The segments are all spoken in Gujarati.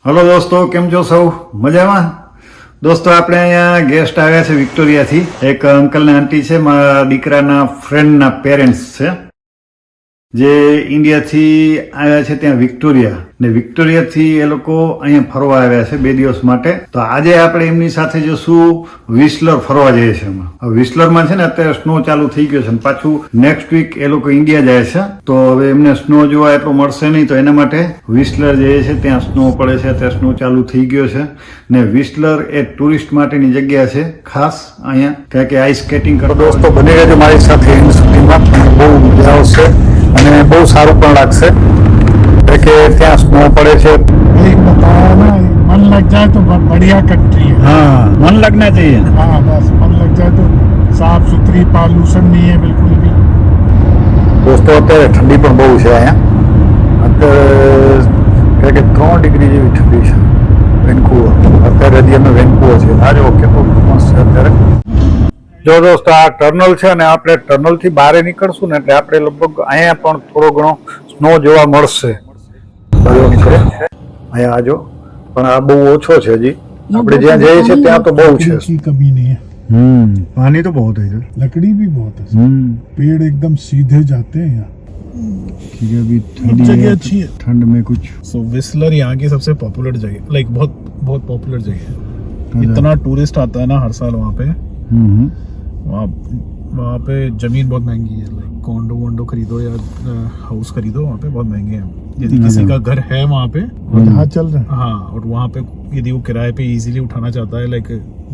હલો દોસ્તો, કેમ છો સૌ? મજામાં? દોસ્તો, આપણે અહીંયા ગેસ્ટ આવ્યા છે વિક્ટોરિયાથી. એક અંકલ ને આંટી છે, મારા દીકરાના ફ્રેન્ડના પેરેન્ટ્સ છે, જે ઇન્ડિયાથી આવ્યા છે ત્યાં વિક્ટોરિયા. ને વિક્ટોરિયાથી એ લોકો અહીંયા ફરવા આવ્યા છે 2 દિવસ માટે. તો આજે આપણે એમની સાથે જશું વિસલર ફરવા જઈએ છીએ. વિસલરમાં છે ને અત્યારે સ્નો ચાલુ થઈ ગયો છે અને પાછું નેક્સ્ટ વીક એ લોકો ઇન્ડિયા જાય છે. તો હવે એમને સ્નો જોવા એટલો મળશે નહીં, તો એના માટે વિસલર જઈએ છે. ત્યાં સ્નો પડે છે, ત્યાં સ્નો ચાલુ થઈ ગયો છે. ને વિસલર એ ટુરિસ્ટ માટેની જગ્યા છે ખાસ અહીંયા, કારણ કે આઈસ સ્કેટિંગ કરો. દોસ્તો, બની રહેજો મારી સાથે એન્ડ સુધીમાં. બહુ મજા આવશે અને બહુ સારું પણ લાગશે કે ત્યાં સ્નો પડે છે. एक बताया ना, मन लग जाए तो बढ़िया कंट्री है। हाँ, मन लगना चाहिए. हाँ बस मन लग जाए तो साफ सुथरी, पॉल्यूशन नहीं है बिल्कुल भी। દોસ્તો, અત્યારે ઠંડી પણ બહુ છે અહીંયા. અત્યારે કે 3 ડિગ્રી જેવી ઠંડી છે વેન્કુવર. અત્યારે હજી અમે વેન્કુવર છે. આ જો કેટલું મસ્ત છે અત્યારે. જો દોસ્તો, આ ટર્નલ છે અને આપણે ટર્નલથી બહાર નીકળશું ને એટલે આપણે લગભગ અહીંયા પણ થોડો ઘણો સ્નો જોવા મળશે. અહીંયા આજો, પણ આ બહુ ઓછો છે હજી. આપણે જ્યાં જઈએ છીએ ત્યાં તો બહુ છે. कमी नहीं है। पानी तो बहुत है इधर. लकड़ी भी बहुत है। पेड़ एकदम सीधे जाते हैं यहाँ। ठीक है, अभी जगह अच्छी है। ठंड में कुछ सो विस्लर यहाँ की सबसे पॉपुलर जगह, लाइक बहुत बहुत पॉपुलर जगह है। इतना टूरिस्ट आता है ना हर साल वहाँ पे। वहाँ पे जमीन बहुत महंगी है, लाइक कॉन्डो वोंडो खरीदो या हाउस खरीदो, वहाँ पे बहुत महंगे हैं। यदि किसी का घर है वहाँ पे, जहाँ चल रहे हैं, हाँ, और वहाँ पे यदि वो किराए पे इजीली उठाना चाहता है, लाइक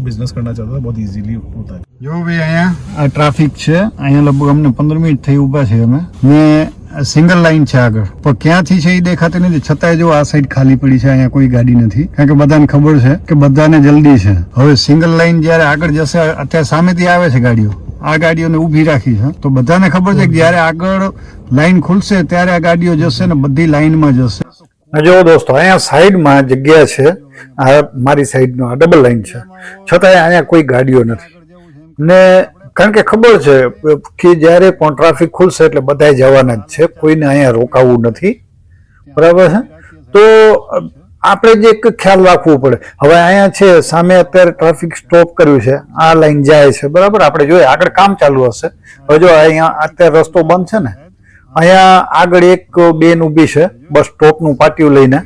बिजनेस करना चाहता है, बहुत इजीली होता है। જો ભાઈ અહીંયા આ ટ્રાફિક છે. અહીંયા લગભગ અમને 15 મિનિટ થઈ ઊભા છે અમે. ને સિંગલ લાઈન છે આગળ, પણ ક્યાંથી છે એ દેખાતી નથી. છતાંય જો આ સાઈડ ખાલી પડી છે, અહીંયા કોઈ ગાડી નથી, કારણ કે બધાને ખબર છે કે બધાને જલ્દી છે. હવે સિંગલ લાઈન જયારે આગળ જશે, અત્યારે સામેથી આવે છે ગાડીઓ, આ ગાડીઓને ઊભી રાખી છે, તો બધાને ખબર છે કે જયારે આગળ લાઈન ખુલશે ત્યારે આ ગાડીઓ જશે ને બધી લાઈનમાં જશે. જો દોસ્તો, અહીંયા સાઈડમાં જગ્યા છે, આ મારી સાઈડનો આ ડબલ લાઈન છે, છતાંય અહીંયા કોઈ ગાડીઓ નથી. ને કારણ કે ખબર છે કે જ્યારે પણ ટ્રાફિક ખુલશે એટલે બધા જવાના જ છે, કોઈને અહીંયા રોકાવું નથી. બરાબર છે? તો આપણે જે એક ખ્યાલ રાખવું પડે. હવે અહીંયા છે સામે અત્યારે ટ્રાફિક સ્ટોપ કર્યું છે, આ લાઈન જાય છે, બરાબર. આપણે જોઈએ આગળ કામ ચાલુ હશે. હવે જો અહીંયા અત્યારે રસ્તો બંધ છે ને, અહીંયા આગળ એક બેન ઊભી છે બસ સ્ટોપનું પાટિયું લઈને,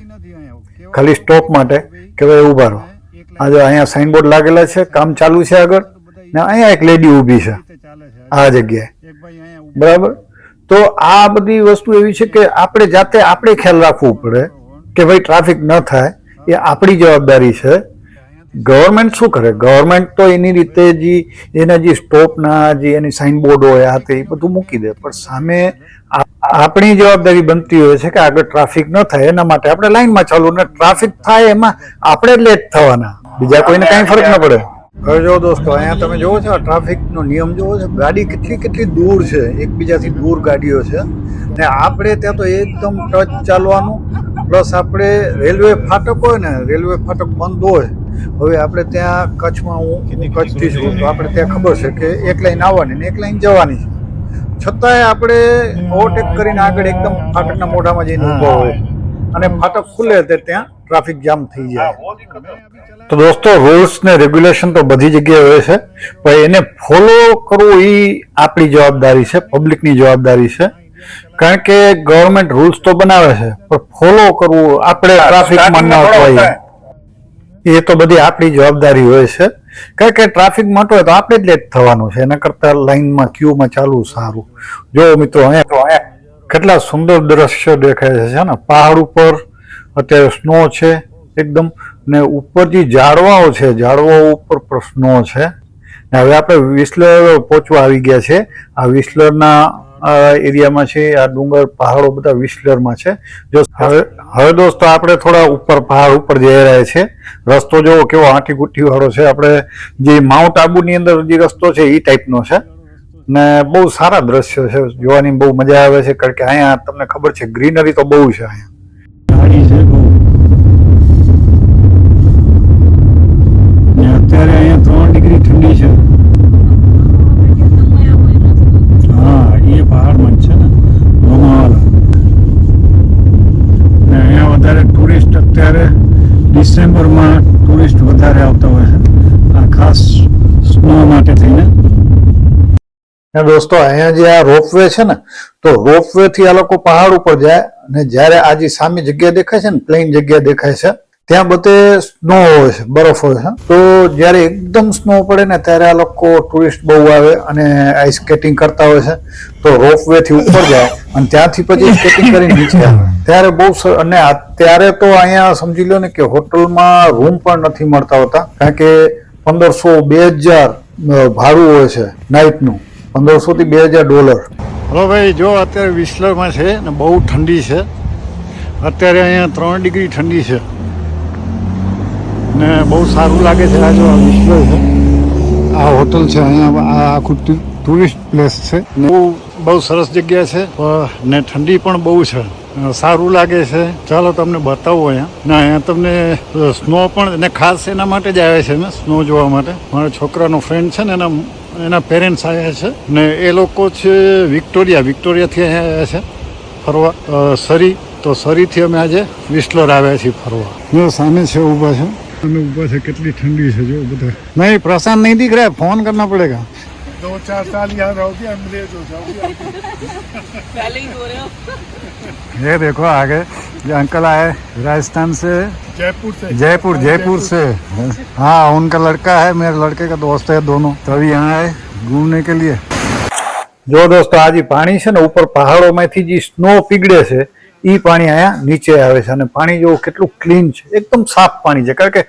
ખાલી સ્ટોપ માટે કે ભાઈ ઊભા રહો. આજે અહીંયા સાઇનબોર્ડ લાગેલા છે, કામ ચાલુ છે આગળ. ને અહીંયા એક લેડી ઊભી છે આ જગ્યાએ, બરાબર. તો આ બધી વસ્તુ એવી છે કે આપણે જાતે આપણે ખ્યાલ રાખવું પડે કે ભાઈ ટ્રાફિક ન થાય, એ આપણી જવાબદારી છે. ગવર્મેન્ટ શું કરે? ગવર્મેન્ટ તો એની રીતે એના જે સ્ટોપના જે એની સાઇનબોર્ડ હોય આ તે એ બધું મૂકી દે, પણ સામે આપણી જવાબદારી બનતી હોય છે કે આગળ ટ્રાફિક ન થાય એના માટે આપણે લાઈનમાં ચાલુ, ને ટ્રાફિક થાય એમાં આપણે લેટ થવાના, બીજા કોઈને કાંઈ ફરક ન પડે. હવે જો દોસ્તો, અહીંયા તમે જોવો છો ટ્રાફિકનો નિયમ જોવો છો, ગાડી કેટલી દૂર છે, એકબીજાથી દૂર ગાડીઓ છે. ને આપણે ત્યાં તો એકદમ ટચ ચાલવાનું, પ્લસ આપણે રેલવે ફાટક હોય ને, રેલવે ફાટક બંધ હોય. હવે આપણે ત્યાં કચ્છમાં, હું કચ્છથી છું, તો આપણે ત્યાં ખબર છે કે એક લાઈન આવવાની ને એક લાઈન જવાની છે, છતાંય આપણે ઓવરટેક કરીને આગળ એકદમ ફાટકના મોઢામાં જઈને ઊભા હોય અને ફાટક ખુલે તે ત્યાં ટ્રાફિક જામ થઈ જાય. તો દોસ્તો, રૂલ્સ ને રેગ્યુલેશન તો બધી જગ્યાએ હોય છે, પણ એને ફોલો કરવું એ આપણી જવાબદારી છે, પબ્લિકની જવાબદારી છે. કારણ કે ગવર્મેન્ટ રૂલ્સ તો બનાવે છે, પણ ફોલો કરવું આપણે ટ્રાફિકમાં ન હોય એ તો બધી આપણી જવાબદારી હોય છે. કારણ કે ટ્રાફિક મોટો હોય તો આપણે જ લેટ થવાનું છે, એના કરતા લાઈનમાં ક્યુમાં ચાલવું સારું. જો મિત્રો, અહીંયા કેટલા સુંદર દ્રશ્ય દેખાય છે ને. પહાડ ઉપર અત્યારે સ્નો છે એકદમ, ને ઉપર જે ઝાડવાઓ છે, ઝાડવાઓ ઉપર પણ સ્નો છે. ને હવે આપણે વિસલર પહોંચવા આવી ગયા છે. આ વિસલરના એરિયામાં છે, આ ડુંગર પહાડો બધા વિસલરમાં છે. જો હવે દોસ્તો, આપણે થોડા ઉપર પહાડ ઉપર જઈ રહ્યા છે. રસ્તો જોવો કેવો આંટી ગુઠ્ઠી વાળો છે. આપણે જે માઉન્ટ આબુની અંદર જે રસ્તો છે એ ટાઈપનો છે. ને બહુ સારા દ્રશ્યો છે, જોવાની બહુ મજા આવે છે. કારણ કે અહીંયા તમને ખબર છે ગ્રીનરી તો બહુ છે. અહીંયા અત્યારે અહીંયા 3 ડિગ્રી ઠંડી છે. હા, એ પહાડમાં જ છે ને, લોનાવાલા. ને અહીંયા વધારે ટુરિસ્ટ અત્યારે ડિસેમ્બરમાં ટુરિસ્ટ વધારે આવતા હોય છે આ ખાસ સ્નો માટે થઈને. દોસ્તો અહીંયા જે આ રોપવે છે ને, તો રોપવે થી આ લોકો પહાડ ઉપર જાય અને જ્યારે આ જે સામે જગ્યા દેખાય છે ને, પ્લેન જગ્યા દેખાય છે, ત્યાં બધે સ્નો હોય છે, બરફ હોય છે. તો જ્યારે એકદમ સ્નો પડે ને ત્યારે આ લોકો ટુરિસ્ટ બહુ આવે અને આઈસ સ્કેટિંગ કરતા હોય છે. તો રોપવે થી ઉપર જાય અને ત્યાંથી પછી સ્કેટિંગ કરીને નીચે આવે ત્યારે બહુ અને અત્યારે તો અહીંયા સમજી લો ને કે હોટલમાં રૂમ પણ નથી મળતા હોતા, કારણ કે 1500-2000 ભાડું હોય છે નાઇટનું, $1500 થી $2000. હલો ભાઈ, જો અત્યારે વિસલરમાં છે ને બહુ ઠંડી છે. અત્યારે અહીંયા 3 ડિગ્રી ઠંડી છે ને બહુ સારું લાગે છે. આ જો આ વિસલર છે, આ હોટલ છે, અહીંયા આ આખું ટુરિસ્ટ પ્લેસ છે ને બહુ સરસ જગ્યા છે ને ઠંડી પણ બહુ છે, સારું લાગે છે. ચાલો તમને બતાવું અહીંયા ને અહીંયા તમને સ્નો પણ, ને ખાસ એના માટે જ આવે છે ને સ્નો જોવા માટે. મારા છોકરાનો ફ્રેન્ડ છે ને એના પેરેન્ટ્સ આવ્યા છે ને એ લોકો છે વિક્ટોરિયાથી અહીંયા આવ્યા છે ફરવા સરી. તો સરીથી અમે આજે વિસલર આવ્યા છીએ ફરવા. જો સામે છે ઊભા છે, અમે ઊભા છે, કેટલી ઠંડી છે જો બધા. નહીં प्रशांत नहीं दिख रहा है, फोन करना पड़ेगा. 2-4 साल यहाँ रहोगे, अंग्रेज हो जाओगे. पहले ही हो रहे हो. ये देखो आगे ये अंकल आए राजस्थान से, जयपुर से. हाँ, उनका लड़का है, मेरे लड़के का दोस्त है दोनों, तो अभी यहाँ आए घूमने के लिए. જો દોસ્તો આ જે પાણી છે ને ઉપર પહાડોમાંથી જે સ્નો પીગળે છે એ પાણી અહીંયા નીચે આવે છે અને પાણી જો કેટલું ક્લીન છે, એકદમ સાફ પાણી છે, કારણ કે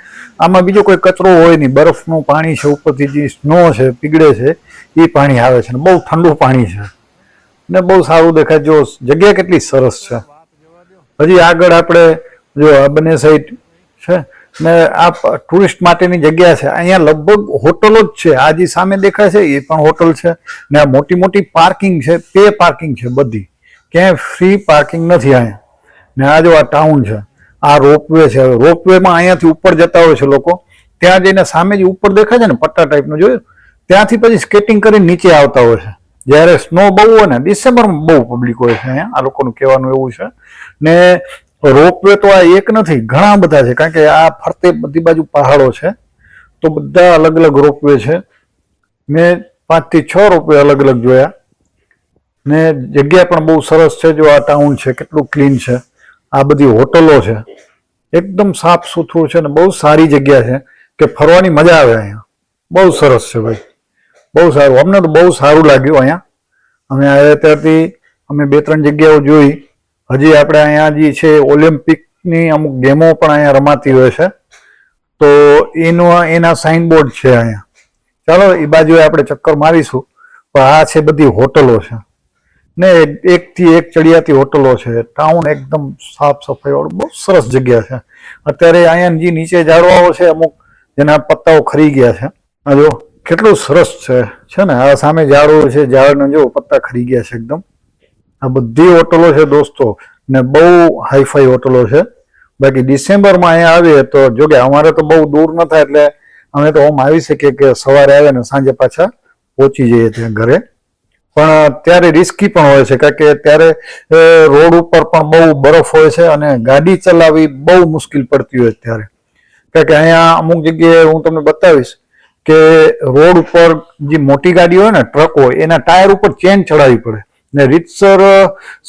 આમાં બીજો કોઈ કચરો હોય નહીં. બરફનું પાણી છે, ઉપરથી જે સ્નો છે પીગળે છે એ પાણી આવે છે ને બહુ ઠંડુ પાણી છે ને બહુ સારું દેખાય. જો જગ્યા કેટલી સરસ છે. હજી આગળ આપણે જો આ બંને સાઈડ છે ને આ ટુરિસ્ટ માટેની જગ્યા છે. અહીંયા લગભગ હોટલો જ છે. આ જે સામે દેખાય છે એ પણ હોટલ છે ને આ મોટી મોટી પાર્કિંગ છે, પે પાર્કિંગ છે બધી, ક્યાંય ફ્રી પાર્કિંગ નથી અહીંયા. ને આ જો આ ટાઉન છે, આ રોપવે છે. રોપવેમાં અહીંયાથી ઉપર જતા હોય છે લોકો, ત્યાં જઈને સામે જે ઉપર દેખાય છે ને પટ્ટા ટાઈપનું જોયું, ત્યાંથી પછી સ્કેટિંગ કરીને નીચે આવતા હોય છે. જ્યારે સ્નો બહુ હોય ને ડિસેમ્બરમાં બહુ પબ્લિક હોય છે અહીંયા, આ લોકોનું કહેવાનું એવું છે. ને રોપવે તો આ એક નથી, ઘણા બધા છે, કારણ કે આ ફરતે બધી બાજુ પહાડો છે, તો બધા અલગ અલગ રોપવે છે. મેં 5 થી 6 રોપવે અલગ અલગ જોયા ને જગ્યા પણ બહુ સરસ છે. જો આ ટાઉન છે કેટલું ક્લીન છે, આ બધી હોટલો છે, એકદમ સાફ સુથરું છે ને બહુ સારી જગ્યા છે કે ફરવાની મજા આવે અહીંયા. બહુ સરસ છે ભાઈ, બહુ સારું. અમને તો બહુ સારું લાગ્યું અહીંયા. અમે આવ્યા ત્યારથી અમે 2-3 જગ્યાઓ જોઈ. હજી આપણે અહીંયા જે છે ઓલિમ્પિકની અમુક ગેમો પણ અહીંયા રમાતી હોય છે, તો એના સાઇનબોર્ડ છે અહીંયા. ચાલો એ બાજુએ આપણે ચક્કર મારીશું. પણ આ છે બધી હોટલો છે ને એકથી એક ચડિયાતી હોટલો છે. ટાઉન એકદમ સાફ સફાઈ વાળું બહુ સરસ જગ્યા છે. અત્યારે અહીંયા જે નીચે ઝાડવાઓ છે અમુક જેના પત્તાઓ ખરી ગયા છે, આ જો કેટલું સરસ છે ને. આ સામે ઝાડો છે, ઝાડને જો પત્તા ખરી ગયા છે એકદમ. આ બધી હોટલો છે દોસ્તો ને બહુ હાઈફાઈ હોટલો છે. બાકી ડિસેમ્બરમાં અહીંયા આવીએ તો જોકે અમારે તો બહુ દૂર ન થાય એટલે અમે તો આમ આવી શકીએ કે સવારે આવે ને સાંજે પાછા પહોંચી જઈએ ત્યાં ઘરે. પણ ત્યારે રિસ્કી પણ હોય છે, કારણ કે ત્યારે રોડ ઉપર પણ બહુ બરફ હોય છે અને ગાડી ચલાવવી બહુ મુશ્કેલ પડતી હોય ત્યારે. કારણ કે અહીંયા અમુક જગ્યાએ હું તમને બતાવીશ કે રોડ ઉપર જે મોટી ગાડી હોય ને, ટ્રક હોય, એના ટાયર ઉપર ચેન ચડાવવી પડે ને રીતસર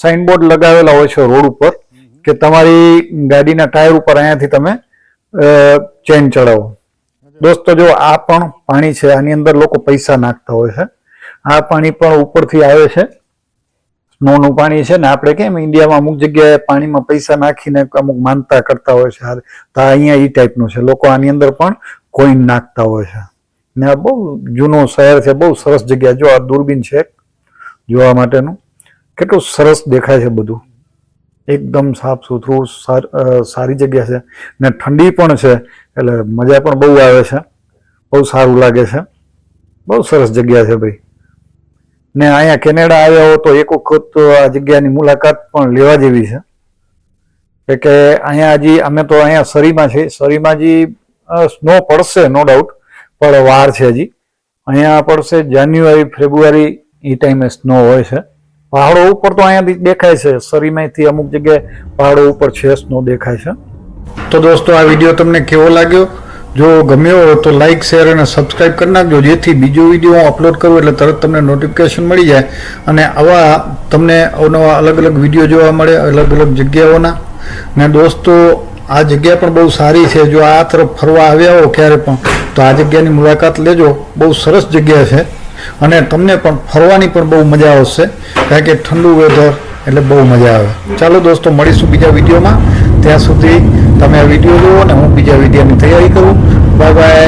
સાઇનબોર્ડ લગાવેલા હોય છે રોડ ઉપર કે તમારી ગાડીના ટાયર ઉપર અહીંયાથી તમે ચેન ચડાવો. દોસ્તો જો આ પણ પાણી છે, આની અંદર લોકો પૈસા નાખતા હોય છે. આ પાણી પણ ઉપરથી આવે છે, સ્નોનું પાણી છે ને. આપણે કેમ ઇન્ડિયામાં અમુક જગ્યાએ પાણીમાં પૈસા નાખીને અમુક માનતા કરતા હોય છે, તો અહીંયા એ ટાઈપનું છે. લોકો આની અંદર પણ કોઈન નાખતા હોય છે ને આ બહુ જૂનું શહેર છે, બહુ સરસ જગ્યા. જો આ દૂરબીન છે જોવા માટેનું, કેટલું સરસ દેખાય છે બધું, એકદમ સાફ સુથરું, સારી જગ્યા છે ને ઠંડી પણ છે એટલે મજા પણ બહુ આવે છે, બહુ સારું લાગે છે. બહુ સરસ જગ્યા છે ભાઈ. ને અહીંયા કેનેડા આવ્યા હો તો એક વખત આ જગ્યાની મુલાકાત પણ લેવા જેવી છે. કે અહીંયા હજી અમે તો અહીંયા સરીમાં છે, સરીમાં હજી સ્નો પડશે નો ડાઉટ, પણ વાર છે હજી. અહીંયા પડશે જાન્યુઆરી ફેબ્રુઆરી એ ટાઈમે સ્નો હોય છે. પહાડો ઉપર તો અહીંયાથી દેખાય છે, સરીમાંથી અમુક જગ્યાએ પહાડો ઉપર છે સ્નો દેખાય છે. તો દોસ્તો આ વિડીયો તમને કેવો લાગ્યો? જો ગમ્યો હોય તો લાઇક શેર અને સબસ્ક્રાઇબ કરી નાખજો, જેથી બીજો વિડીયો હું અપલોડ કરું એટલે તરત તમને નોટિફિકેશન મળી જાય અને આવા તમને અવનવા અલગ અલગ વિડીયો જોવા મળે અલગ અલગ જગ્યાઓના. ને દોસ્તો આ જગ્યા પણ બહુ સારી છે. જો આ તરફ ફરવા આવ્યા હો ક્યારે પણ તો આ જગ્યાની મુલાકાત લેજો. બહુ સરસ જગ્યા છે અને તમને પણ ફરવાની પણ બહુ મજા આવશે, કારણ કે ઠંડુ વેધર એટલે બહુ મજા આવે. ચાલો દોસ્તો, મળીશું બીજા વિડીયોમાં. ત્યાં સુધી તમે આ વિડીયો જુઓ અને હું બીજા વિડીયોની તૈયારી કરું. Bye bye.